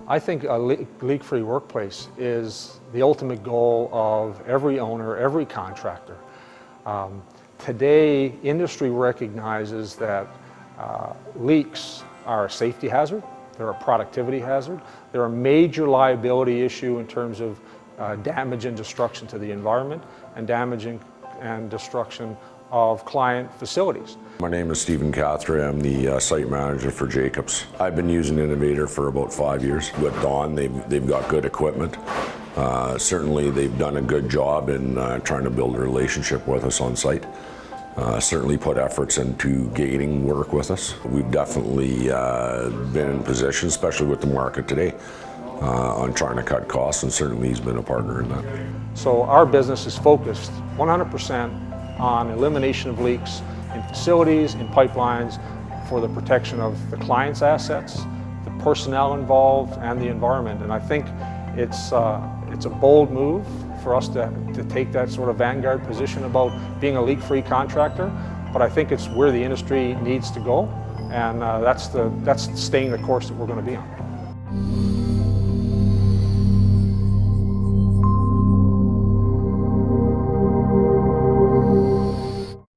I think a leak-free workplace is the ultimate goal of every owner, every contractor. Today, industry recognizes that leaks are a safety hazard, they're a productivity hazard, they're a major liability issue in terms of damage and destruction to the environment and damaging and destruction of client facilities. My name is Stephen Cathray. I'm the site manager for Jacobs. I've been using Innovator for about 5 years. With Don, they've got good equipment. Certainly they've done a good job in trying to build a relationship with us on site. Certainly put efforts into gating work with us. We've definitely been in position, especially with the market today, on trying to cut costs, and certainly he's been a partner in that. So our business is focused 100% on elimination of leaks in facilities, in pipelines, for the protection of the client's assets, the personnel involved, and the environment. And I think it's a bold move for us to take that sort of vanguard position about being a leak-free contractor, but I think it's where the industry needs to go, and that's staying the course that we're going to be on.